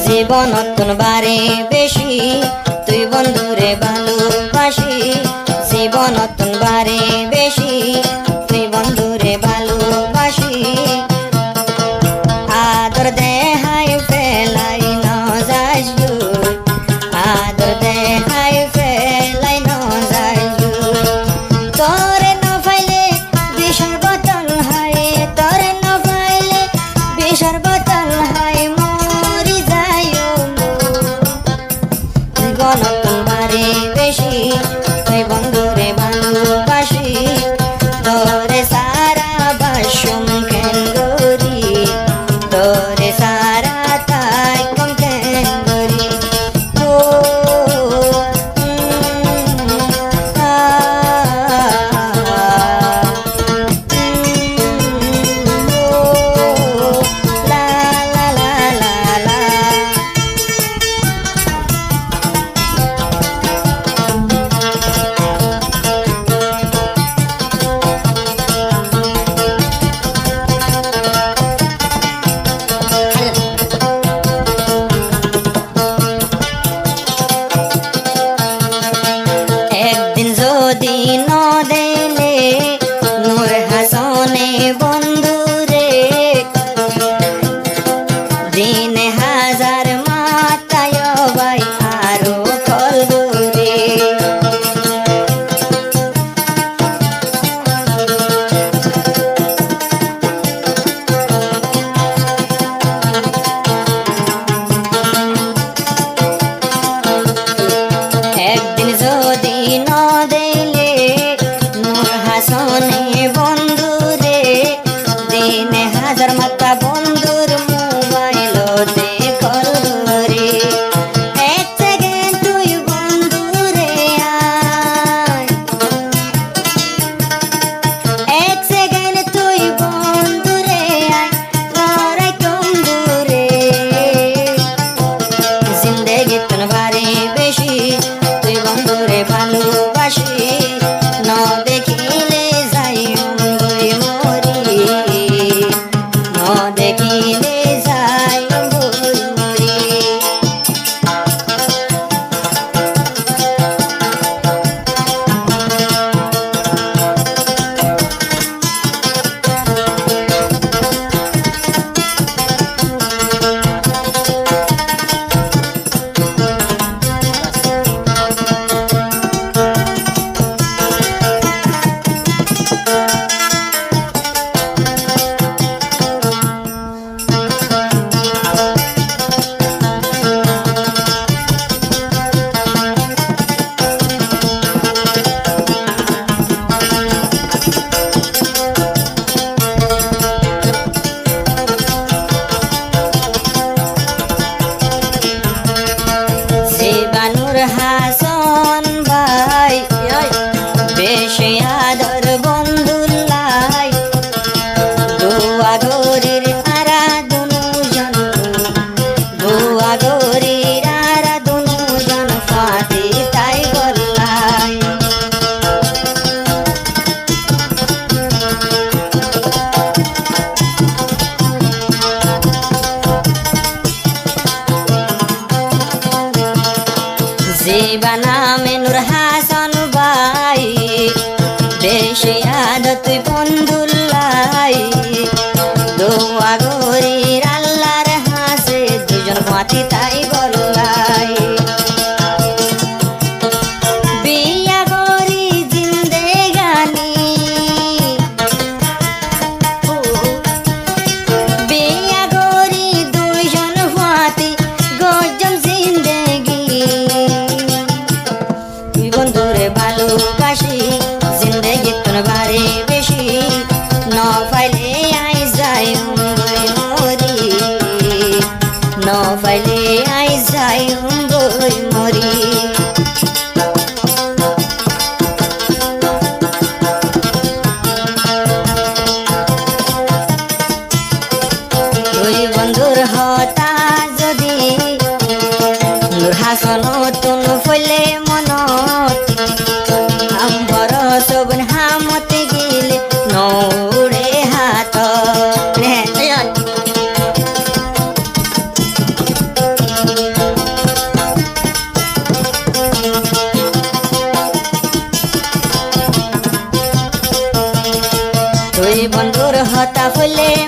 জীবন নতুন বারে বেশি তুই বন্ধুরে ভালোবাসি জীবন নতুন বারে বেশি তুই বন্ধুরে ভালোবাসি আদর দেহাই ফেলাই ন যাস আদর দেহাই ফেলাই ন যাস তোরে ন পাইলে বিষর বোতল হয় তোরে ন পাইলে বিষর বোতল হয় মরি যায় জীবন তোমারে বেশি তুই বন্ধুরে ভালোবাসি তোরে সারা বাসম কেন গরি তোরে সারা তাই কম কেন গরি ও লা লা লা লা লা একদিন যদি ন দেলে নূর হাসনে বন্ধুরে দিনে হাজার মাতায় ভাই আরো কলবুরে একদিন যদি ন দেলে নূর হাসনে বন্ধুরে দিনে হাজার মাতা বন্ধুর মোবাইলতে কল করে এক সেকেন্ড তুই বন্ধুরে আয় এক সেকেন্ড তুই বন্ধুরে আয় লড়াই কম দূরে জিন্দেগি তোর বারে বেশি তুই বন্ধুরে ভালোবাসি ন দেখিলে যাই বই মরি ন দেখিলে যাই বই মরি জীবানুর হাসন ভাই বেশি আদর বন্ধুল্লাই দুয়া গরির আরা দুজন দুয়া গরির আরা দুজন ফাতি তাই গল্লাই জীবানা মেনুর হাসন ভাই বেশি আদ তুই বন্ধুল্লাই দোয়া গরির আল্লাহর হাসে দুজন ফাতি তাই গল্লাই বিয়া গরি জিন্দেগানি বিয়া গরি দুইজন ফাতি গজম জিন্দেগি তুই বন্ধুরে ভালোবাসি জিন্দেগি তোর বারে বেশি ন পাইলে আই যাই বই মরি ন পাইলে আই যাই বই মরি তুই বন্ধুর হতা যদি নূর হাসন তুন ফলে মনত আম্বর সবন হামতে গিলে নৌড়ে হাত হতা ফুলে